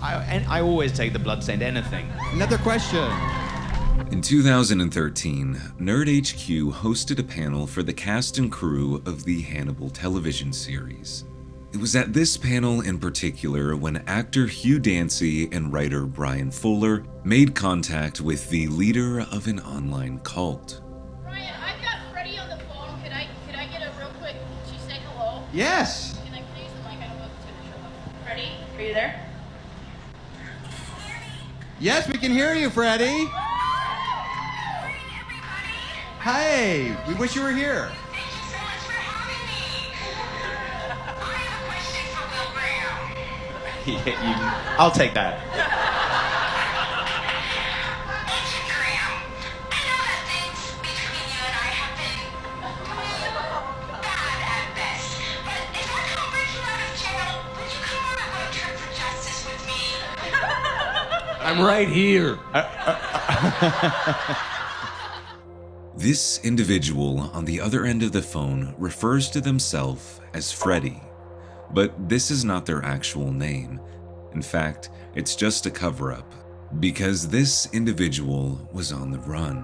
I always take the bloodstained anything. Another question. In 2013, NerdHQ hosted a panel for the cast and crew of the Hannibal television series. It was at this panel in particular when actor Hugh Dancy and writer Brian Fuller made contact with the leader of an online cult. Brian, I've got Freddie on the phone. Could I get a real quick, can she say hello? Yes. Can I please the mic? I don't know if it's going to show up. Freddie, are you there? Yes, we can hear you, Freddie. Hey, we wish you were here. Thank you so much for having me. I have a question for Will Graham. I'll take that. Thank you, Graham. I know that things between you and I have been bad at best, but if I can't break you out of jail, would you come on a road trip for justice with me? I'm right here. This individual on the other end of the phone refers to themselves as Freddie, but this is not their actual name. In fact, it's just a cover-up, because this individual was on the run.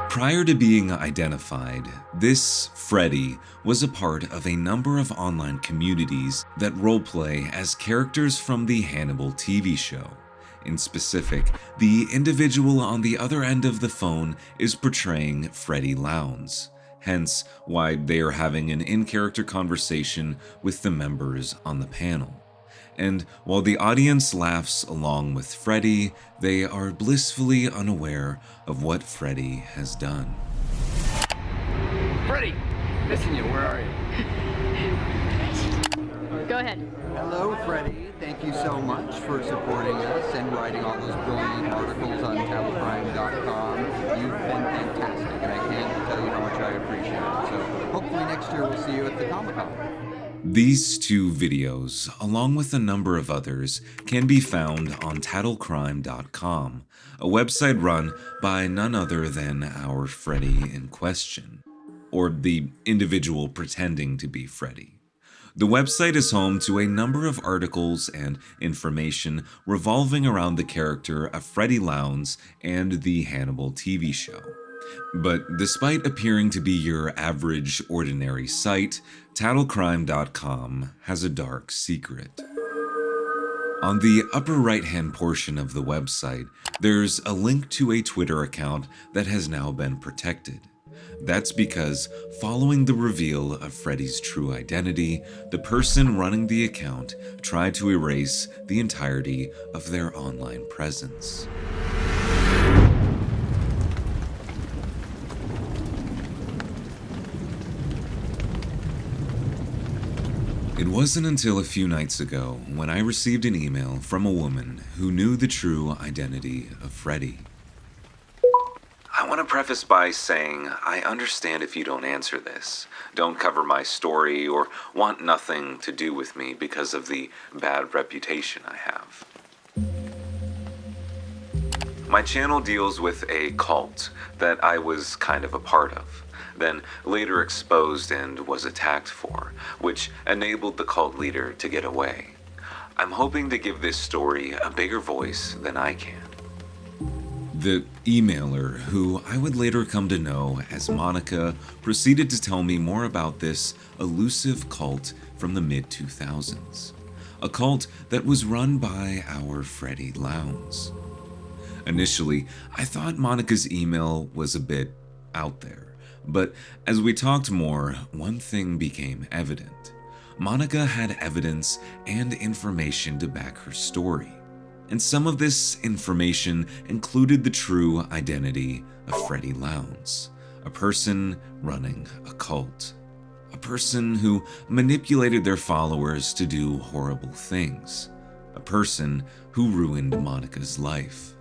Prior to being identified, this Freddie was a part of a number of online communities that roleplay as characters from the Hannibal TV show. In specific, the individual on the other end of the phone is portraying Freddie Lowndes, hence why they are having an in-character conversation with the members on the panel. And while the audience laughs along with Freddie, they are blissfully unaware of what Freddie has done. Freddie, missing you. Where are you? Go ahead. Hello, Freddie. Thank you so much for supporting us and writing all those brilliant articles on tattlecrime.com. You've been fantastic, and I can't tell you how much I appreciate it. So hopefully next year we'll see you at the Comic-Con. These two videos, along with a number of others, can be found on tattlecrime.com, a website run by none other than our Freddie in question, or the individual pretending to be Freddie. The website is home to a number of articles and information revolving around the character of Freddie Lowndes and the Hannibal TV show. But despite appearing to be your average, ordinary site, tattlecrime.com has a dark secret. On the upper right-hand portion of the website, there's a link to a Twitter account that has now been protected. That's because, following the reveal of Freddie's true identity, the person running the account tried to erase the entirety of their online presence. It wasn't until a few nights ago when I received an email from a woman who knew the true identity of Freddie. I want to preface by saying I understand if you don't answer this, don't cover my story, or want nothing to do with me because of the bad reputation I have. My channel deals with a cult that I was kind of a part of, then later exposed and was attacked for, which enabled the cult leader to get away. I'm hoping to give this story a bigger voice than I can. The emailer, who I would later come to know as Monica, proceeded to tell me more about this elusive cult from the mid-2000s. A cult that was run by our Freddie Lowndes. Initially, I thought Monica's email was a bit out there, but as we talked more, one thing became evident. Monica had evidence and information to back her story. And some of this information included the true identity of Freddie Lowndes, a person running a cult. A person who manipulated their followers to do horrible things. A person who ruined Monica's life.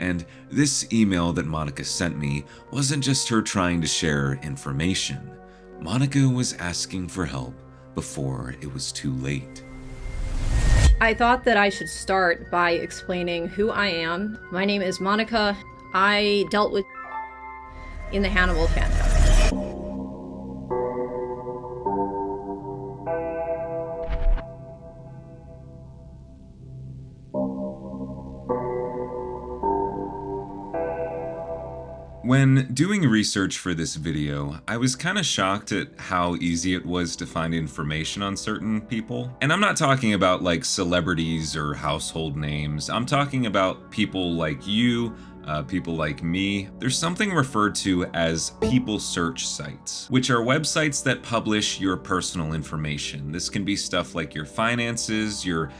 And this email that Monica sent me wasn't just her trying to share information. Monica was asking for help before it was too late. I thought that I should start by explaining who I am. My name is Monica. I dealt with in the Hannibal fandom. When doing research for this video, I was kind of shocked at how easy it was to find information on certain people. And I'm not talking about like celebrities or household names. I'm talking about people like you, people like me. There's something referred to as people search sites, which are websites that publish your personal information. This can be stuff like your finances, your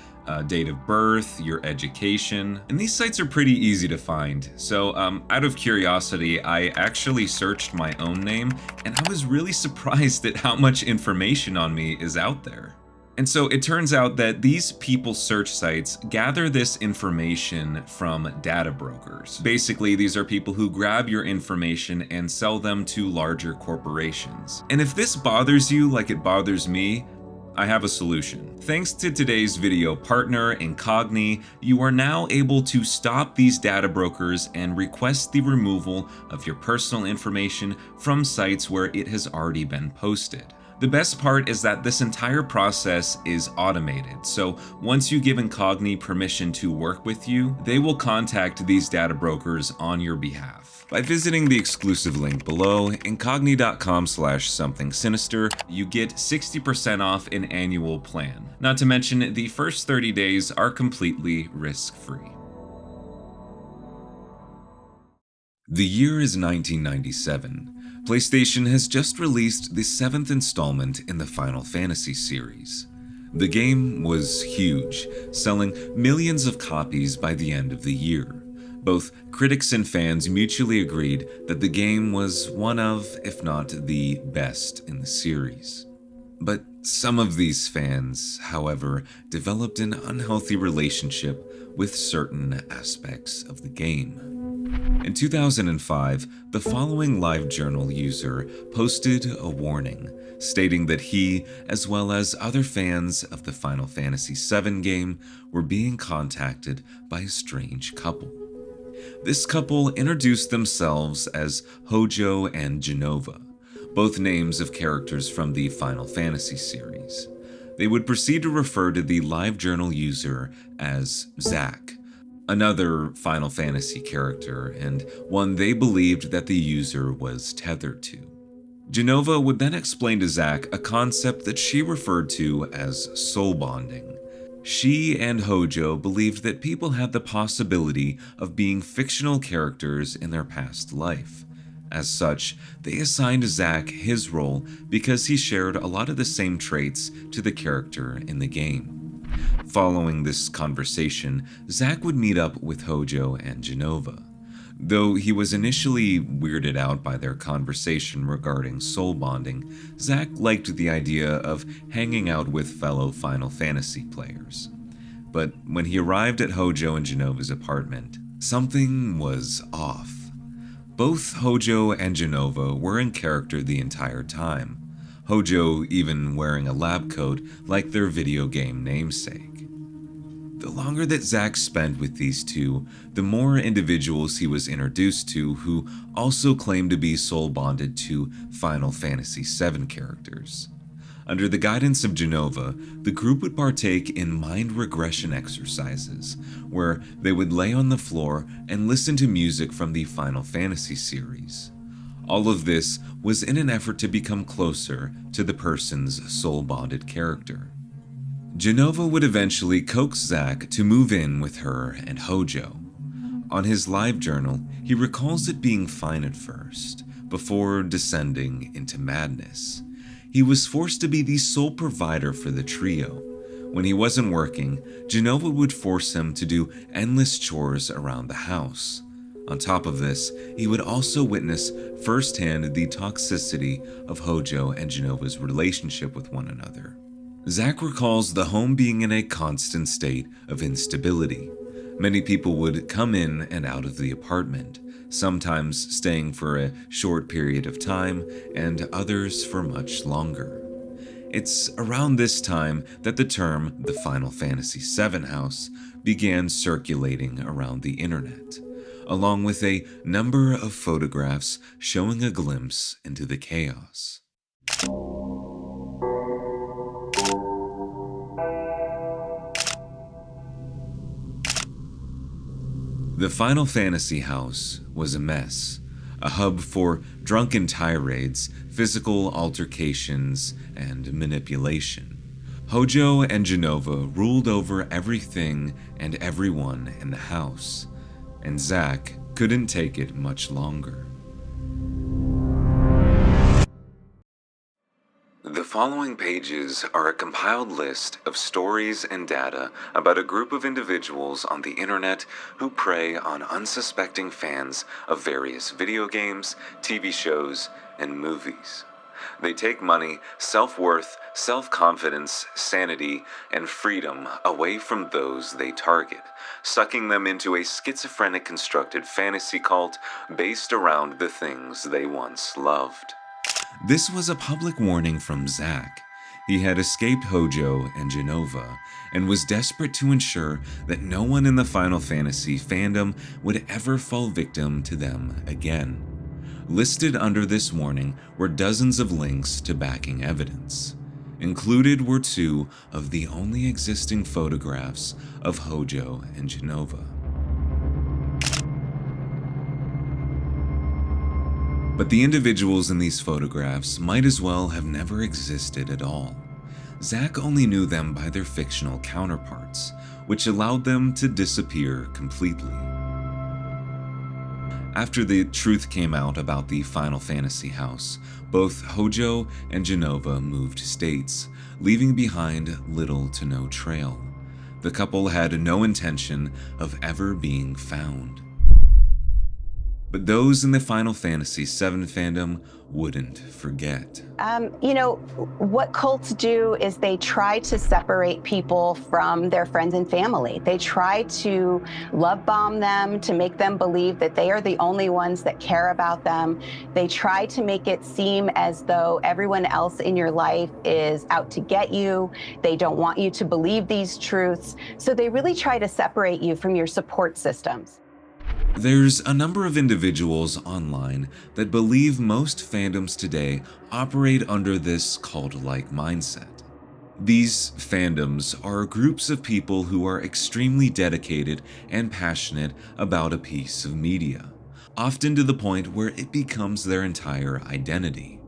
date of birth, your education, and these sites are pretty easy to find. So out of curiosity, I actually searched my own name, and I was really surprised at how much information on me is out there. And so it turns out that these people search sites gather this information from data brokers. Basically, these are people who grab your information and sell them to larger corporations. And if this bothers you like it bothers me, I have a solution. Thanks to today's video partner, Incogni, you are now able to stop these data brokers and request the removal of your personal information from sites where it has already been posted. The best part is that this entire process is automated, so once you give Incogni permission to work with you, they will contact these data brokers on your behalf. By visiting the exclusive link below, incogni.com/somethingsinister, you get 60% off an annual plan. Not to mention, the first 30 days are completely risk-free. The year is 1997. PlayStation has just released the 7th installment in the Final Fantasy series. The game was huge, selling millions of copies by the end of the year. Both critics and fans mutually agreed that the game was one of, if not the best in the series. But some of these fans, however, developed an unhealthy relationship with certain aspects of the game. In 2005, the following LiveJournal user posted a warning, stating that he, as well as other fans of the Final Fantasy VII game, were being contacted by a strange couple. This couple introduced themselves as Hojo and Genova, both names of characters from the Final Fantasy series. They would proceed to refer to the LiveJournal user as Zack, another Final Fantasy character, and one they believed that the user was tethered to. Genova would then explain to Zack a concept that she referred to as soul bonding. She and Hojo believed that people had the possibility of being fictional characters in their past life. As such, they assigned Zack his role because he shared a lot of the same traits to the character in the game. Following this conversation, Zack would meet up with Hojo and Genova. Though he was initially weirded out by their conversation regarding soul bonding, Zack liked the idea of hanging out with fellow Final Fantasy players. But when he arrived at Hojo and Genova's apartment, something was off. Both Hojo and Genova were in character the entire time, Hojo even wearing a lab coat like their video game namesake. The longer that Zack spent with these two, the more individuals he was introduced to who also claimed to be soul bonded to Final Fantasy VII characters. Under the guidance of Genova, the group would partake in mind regression exercises, where they would lay on the floor and listen to music from the Final Fantasy series. All of this was in an effort to become closer to the person's soul-bonded character. Genova would eventually coax Zack to move in with her and Hojo. On his LiveJournal, he recalls it being fine at first, before descending into madness. He was forced to be the sole provider for the trio. When he wasn't working, Genova would force him to do endless chores around the house. On top of this, he would also witness firsthand the toxicity of Hojo and Genova's relationship with one another. Zack recalls the home being in a constant state of instability. Many people would come in and out of the apartment, sometimes staying for a short period of time and others for much longer. It's around this time that the term the Final Fantasy VII House began circulating around the internet, along with a number of photographs showing a glimpse into the chaos. The Final Fantasy house was a mess. a hub for drunken tirades, physical altercations, and manipulation. Hojo and Genova ruled over everything and everyone in the house, and Zach couldn't take it much longer. The following pages are a compiled list of stories and data about a group of individuals on the internet who prey on unsuspecting fans of various video games, TV shows, and movies. They take money, self-worth, self-confidence, sanity, and freedom away from those they target, sucking them into a schizophrenic constructed fantasy cult based around the things they once loved. This was a public warning from Zach. He had escaped Hojo and Genova and was desperate to ensure that no one in the Final Fantasy fandom would ever fall victim to them again. Listed under this warning were dozens of links to backing evidence. Included were 2 of the only existing photographs of Hojo and Genova. But the individuals in these photographs might as well have never existed at all. Zach only knew them by their fictional counterparts, which allowed them to disappear completely. After the truth came out about the Final Fantasy house, both Hojo and Genova moved states, leaving behind little to no trail. The couple had no intention of ever being found. But those in the Final Fantasy VII fandom wouldn't forget. What cults do is they try to separate people from their friends and family. They try to love bomb them, to make them believe that they are the only ones that care about them. They try to make it seem as though everyone else in your life is out to get you. They don't want you to believe these truths. So they really try to separate you from your support systems. There's a number of individuals online that believe most fandoms today operate under this cult-like mindset. These fandoms are groups of people who are extremely dedicated and passionate about a piece of media, often to the point where it becomes their entire identity.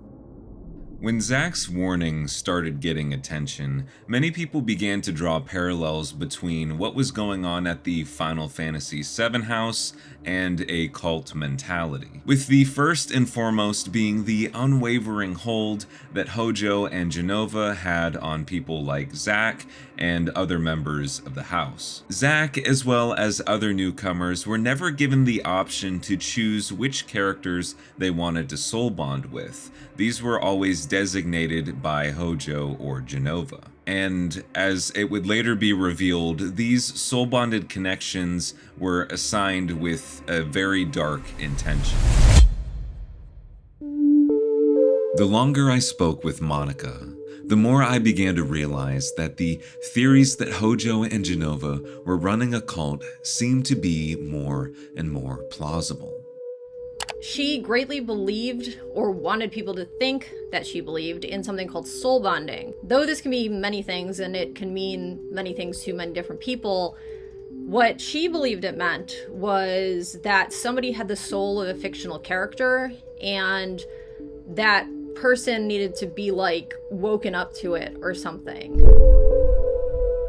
When Zach's warning started getting attention, many people began to draw parallels between what was going on at the Final Fantasy VII house and a cult mentality, with the first and foremost being the unwavering hold that Hojo and Genova had on people like Zach and other members of the house. Zach, as well as other newcomers, were never given the option to choose which characters they wanted to soul bond with. These were always designated by Hojo or Genova. And as it would later be revealed, these soul-bonded connections were assigned with a very dark intention. The longer I spoke with Monica, the more I began to realize that the theories that Hojo and Genova were running a cult seemed to be more and more plausible. She greatly believed, or wanted people to think that she believed, in something called soul bonding. Though this can be many things, and it can mean many things to many different people, what she believed it meant was that somebody had the soul of a fictional character, and that person needed to be, like, woken up to it or something.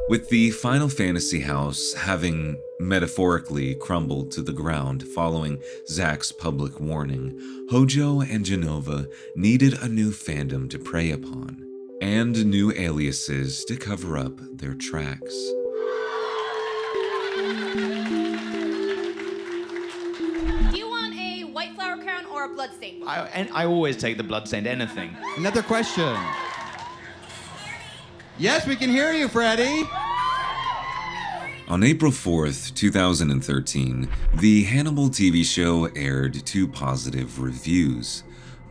With the Final Fantasy house having metaphorically crumbled to the ground following Zach's public warning, Hojo and Genova needed a new fandom to prey upon, and new aliases to cover up their tracks. Do you want a white flower crown or a bloodstained one? I always take the bloodstained anything. Another question. Yes, we can hear you, Freddie. On April 4th, 2013, the Hannibal TV show aired 2 positive reviews.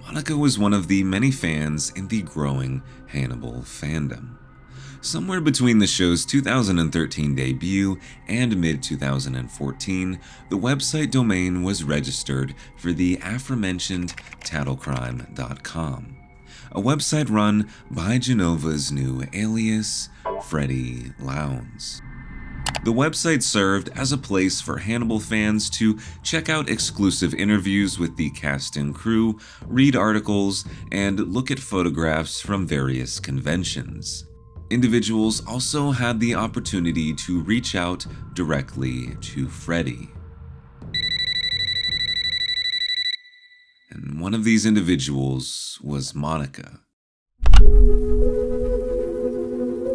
Monica was one of the many fans in the growing Hannibal fandom. Somewhere between the show's 2013 debut and mid-2014, the website domain was registered for the aforementioned tattlecrime.com, a website run by Genova's new alias, Freddie Lowndes. The website served as a place for Hannibal fans to check out exclusive interviews with the cast and crew, read articles, and look at photographs from various conventions. Individuals also had the opportunity to reach out directly to Freddie. And one of these individuals was Monica.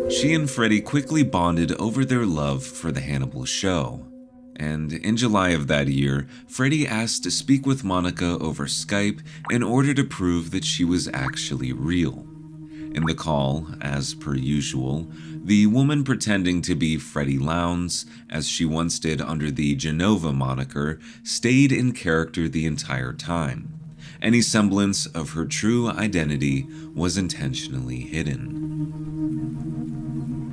She and Freddie quickly bonded over their love for the Hannibal show. And in July of that year, Freddie asked to speak with Monica over Skype in order to prove that she was actually real. In the call, as per usual, the woman pretending to be Freddie Lowndes, as she once did under the Genova moniker, stayed in character the entire time. Any semblance of her true identity was intentionally hidden.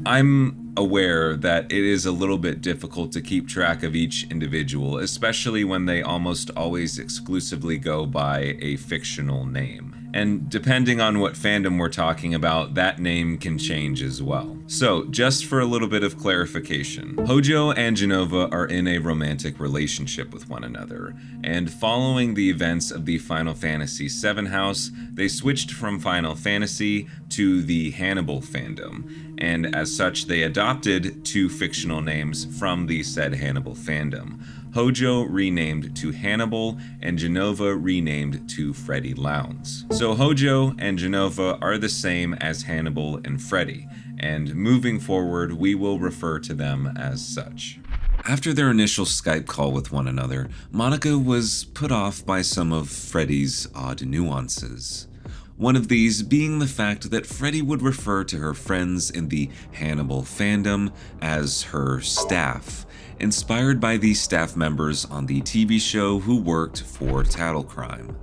I'm aware that it is a little bit difficult to keep track of each individual, especially when they almost always exclusively go by a fictional name. And depending on what fandom we're talking about, that name can change as well. So, just for a little bit of clarification, Hojo and Genova are in a romantic relationship with one another, and following the events of the Final Fantasy VII house, they switched from Final Fantasy to the Hannibal fandom, and as such they adopted two fictional names from the said Hannibal fandom. Hojo renamed to Hannibal, and Genova renamed to Freddie Lowndes. So Hojo and Genova are the same as Hannibal and Freddie, and moving forward we will refer to them as such. After their initial Skype call with one another, Monica was put off by some of Freddie's odd nuances. One of these being the fact that Freddie would refer to her friends in the Hannibal fandom as her staff, inspired by the staff members on the TV show who worked for Tattlecrime.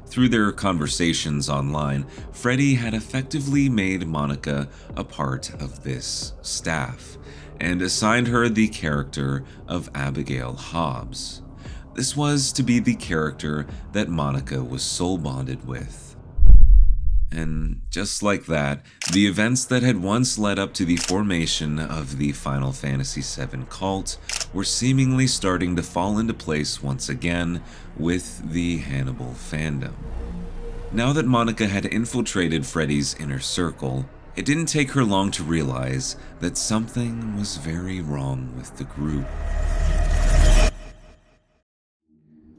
Through their conversations online, Freddie had effectively made Monica a part of this staff, and assigned her the character of Abigail Hobbs. This was to be the character that Monica was soul bonded with. And just like that, the events that had once led up to the formation of the Final Fantasy VII cult were seemingly starting to fall into place once again with the Hannibal fandom. Now that Monica had infiltrated Freddie's inner circle, it didn't take her long to realize that something was very wrong with the group.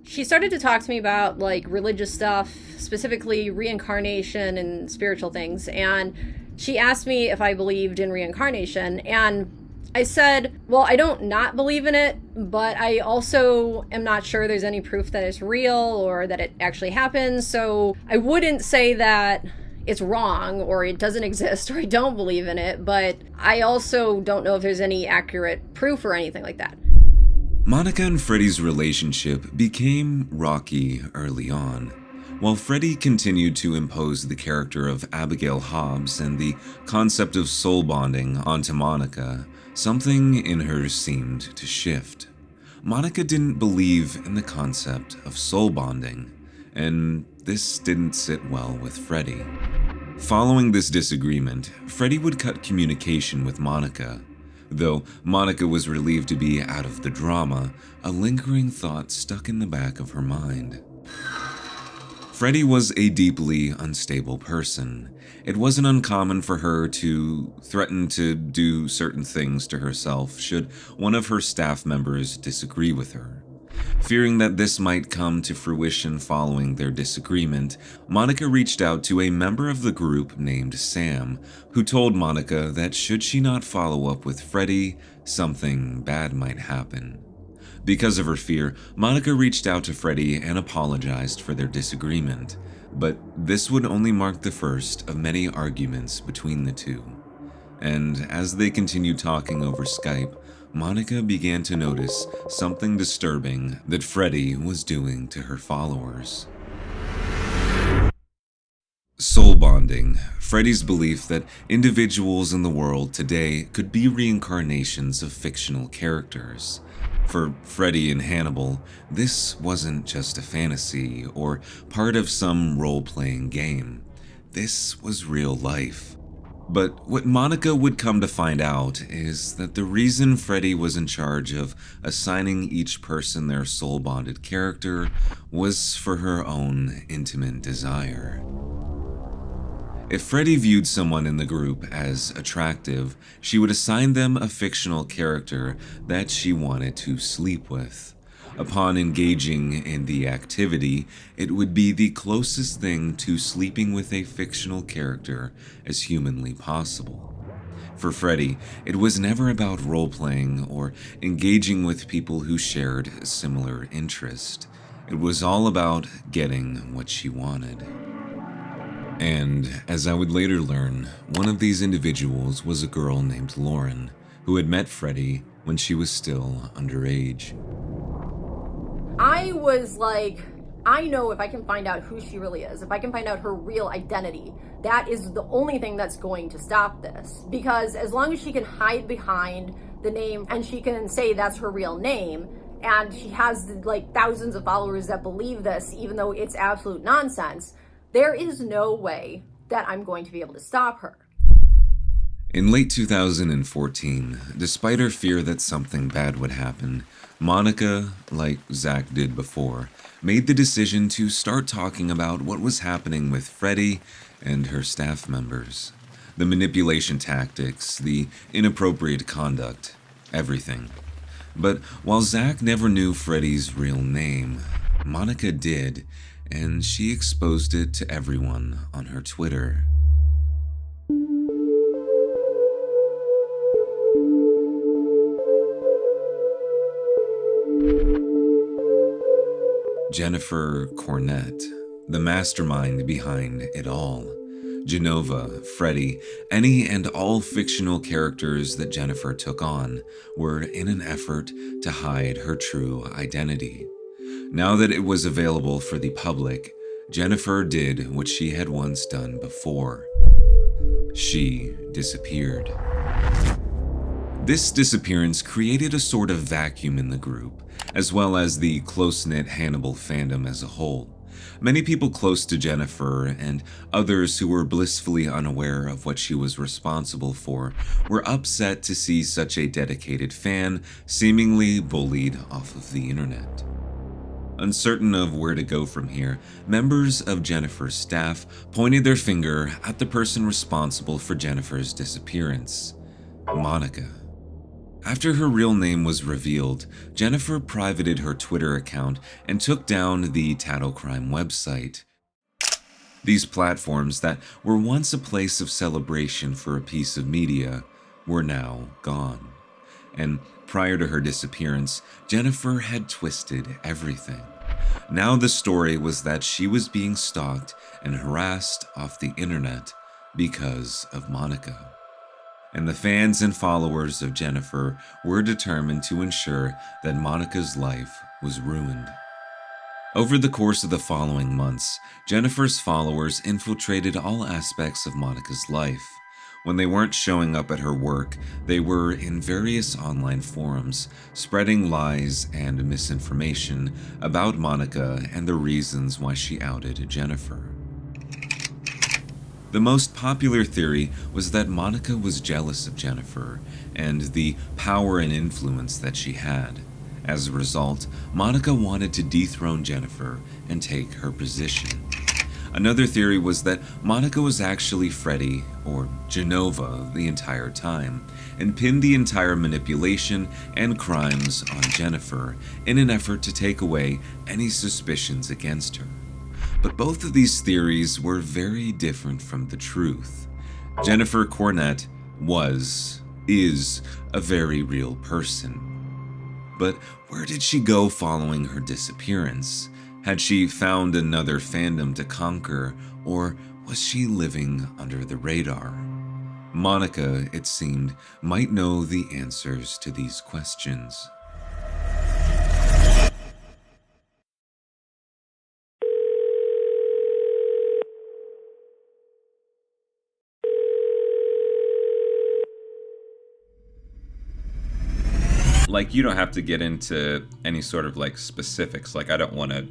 She started to talk to me about like religious stuff, specifically reincarnation and spiritual things, and she asked me if I believed in reincarnation, and I said, well, I don't not believe in it, but I also am not sure there's any proof that it's real or that it actually happens, so I wouldn't say that it's wrong or it doesn't exist or I don't believe in it, but I also don't know if there's any accurate proof or anything like that. Monica and Freddie's relationship became rocky early on. While Freddie continued to impose the character of Abigail Hobbs and the concept of soul bonding onto Monica, something in her seemed to shift. Monica didn't believe in the concept of soul bonding, and this didn't sit well with Freddie. Following this disagreement, Freddie would cut communication with Monica. Though Monica was relieved to be out of the drama, a lingering thought stuck in the back of her mind. Freddie was a deeply unstable person. It wasn't uncommon for her to threaten to do certain things to herself should one of her staff members disagree with her. Fearing that this might come to fruition following their disagreement, Monica reached out to a member of the group named Sam, who told Monica that should she not follow up with Freddie, something bad might happen. Because of her fear, Monica reached out to Freddie and apologized for their disagreement, but this would only mark the first of many arguments between the two. And as they continued talking over Skype, Monica began to notice something disturbing that Freddie was doing to her followers. Soul bonding, Freddie's belief that individuals in the world today could be reincarnations of fictional characters. For Freddie and Hannibal, this wasn't just a fantasy or part of some role-playing game. This was real life. But what Monica would come to find out is that the reason Freddie was in charge of assigning each person their soul-bonded character was for her own intimate desire. If Freddie viewed someone in the group as attractive, she would assign them a fictional character that she wanted to sleep with. Upon engaging in the activity, it would be the closest thing to sleeping with a fictional character as humanly possible. For Freddie, it was never about role-playing or engaging with people who shared a similar interest. It was all about getting what she wanted. And, as I would later learn, one of these individuals was a girl named Lauren, who had met Freddie when she was still underage. I was like, I know if I can find out who she really is, if I can find out her real identity, that is the only thing that's going to stop this. Because as long as she can hide behind the name and she can say that's her real name, and she has like thousands of followers that believe this, even though it's absolute nonsense, there is no way that I'm going to be able to stop her. In late 2014, despite her fear that something bad would happen, Monica, like Zach did before, made the decision to start talking about what was happening with Freddie and her staff members. The manipulation tactics, the inappropriate conduct, everything. But while Zach never knew Freddie's real name, Monica did, and she exposed it to everyone on her Twitter. Jennifer Cornett, the mastermind behind it all. Genova, Freddie, any and all fictional characters that Jennifer took on were in an effort to hide her true identity. Now that it was available for the public, Jennifer did what she had once done before. She disappeared. This disappearance created a sort of vacuum in the group, as well as the close-knit Hannibal fandom as a whole. Many people close to Jennifer and others who were blissfully unaware of what she was responsible for were upset to see such a dedicated fan seemingly bullied off of the internet. Uncertain of where to go from here, members of Jennifer's staff pointed their finger at the person responsible for Jennifer's disappearance, Monica. After her real name was revealed, Jennifer privated her Twitter account and took down the Tattlecrime website. These platforms that were once a place of celebration for a piece of media were now gone. And prior to her disappearance, Jennifer had twisted everything. Now the story was that she was being stalked and harassed off the internet because of Monica. And the fans and followers of Jennifer were determined to ensure that Monica's life was ruined. Over the course of the following months, Jennifer's followers infiltrated all aspects of Monica's life. When they weren't showing up at her work, they were in various online forums, spreading lies and misinformation about Monica and the reasons why she outed Jennifer. The most popular theory was that Monica was jealous of Jennifer and the power and influence that she had. As a result, Monica wanted to dethrone Jennifer and take her position. Another theory was that Monica was actually Freddie, or Genova, the entire time, and pinned the entire manipulation and crimes on Jennifer in an effort to take away any suspicions against her. But both of these theories were very different from the truth. Jennifer Cornett is a very real person. But where did she go following her disappearance? Had she found another fandom to conquer, or was she living under the radar? Monica, it seemed, might know the answers to these questions. like, you don't have to get into any sort of like specifics. Like, I don't want to,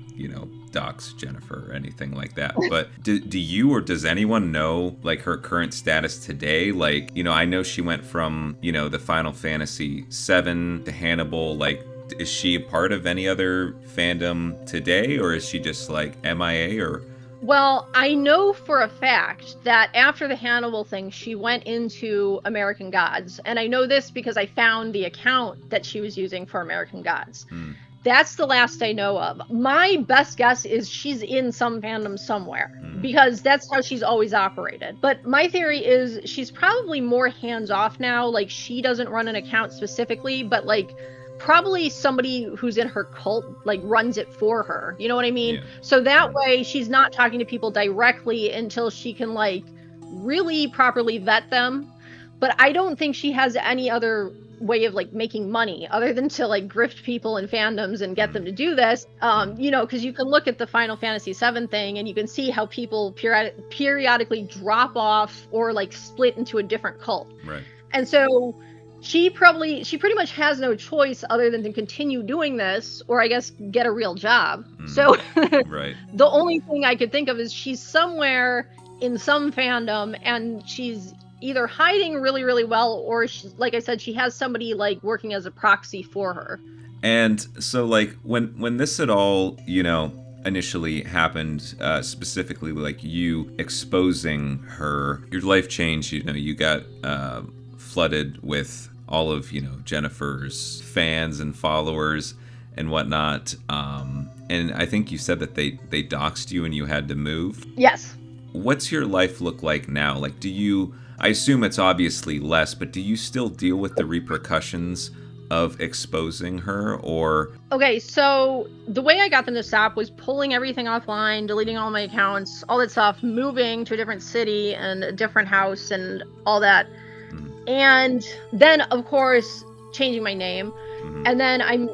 dox Jennifer or anything like that. But do you or does anyone know like her current status today? Like, I know she went from, the Final Fantasy VII to Hannibal. Like, is she a part of any other fandom today, or is she just like MIA or? Well, I know for a fact that after the Hannibal thing, she went into American Gods. And I know this because I found the account that she was using for American Gods. That's the last I know of. My best guess is she's in some fandom somewhere because that's how she's always operated. But my theory is she's probably more hands-off now. Like, she doesn't run an account specifically, but like probably somebody who's in her cult like runs it for her. You know what I mean? Yeah. So that way she's not talking to people directly until she can like really properly vet them. But I don't think she has any other way of like making money other than to like grift people in fandoms and get them to do this. Because you can look at the Final Fantasy VII thing and you can see how people periodically drop off or like split into a different cult. Right. And so she pretty much has no choice other than to continue doing this, or I guess get a real job. So right. The only thing I could think of is she's somewhere in some fandom and she's either hiding really, really well, or like I said, she has somebody like working as a proxy for her. And so like when this at all, initially happened, specifically like you exposing her, your life changed, you got flooded with all of, Jennifer's fans and followers and whatnot. And I think you said that they doxed you and you had to move. Yes. What's your life look like now? Like, I assume it's obviously less, but do you still deal with the repercussions of exposing her, or? Okay, so the way I got them to stop was pulling everything offline, deleting all my accounts, all that stuff, moving to a different city and a different house and all that. And then, of course, changing my name, and then and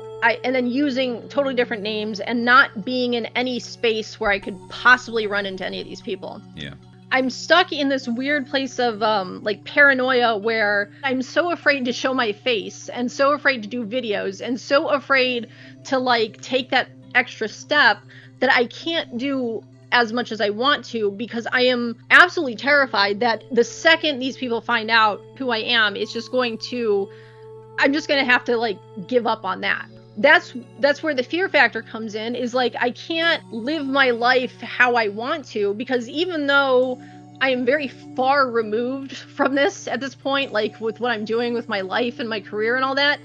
then using totally different names and not being in any space where I could possibly run into any of these people. Yeah. I'm stuck in this weird place of like paranoia where I'm so afraid to show my face and so afraid to do videos and so afraid to like take that extra step that I can't do as much as I want to, because I am absolutely terrified that the second these people find out who I am, I'm just going to have to like give up on that. That's where the fear factor comes in, is like I can't live my life how I want to, because even though I am very far removed from this at this point, like with what I'm doing with my life and my career and all that,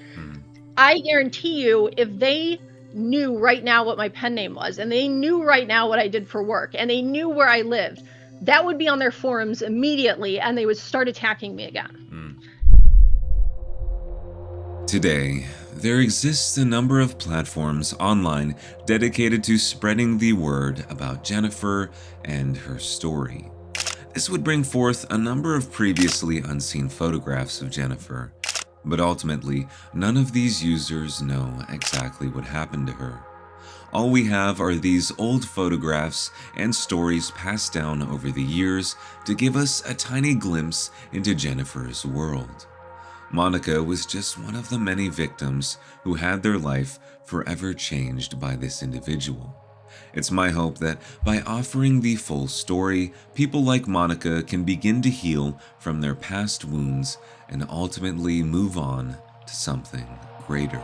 I guarantee you if they knew right now what my pen name was, and they knew right now what I did for work, and they knew where I lived, that would be on their forums immediately, and they would start attacking me again. Today, there exists a number of platforms online dedicated to spreading the word about Jennifer and her story. This would bring forth a number of previously unseen photographs of Jennifer, but ultimately, none of these users know exactly what happened to her. All we have are these old photographs and stories passed down over the years to give us a tiny glimpse into Jennifer's world. Monica was just one of the many victims who had their life forever changed by this individual. It's my hope that by offering the full story, people like Monica can begin to heal from their past wounds and ultimately move on to something greater.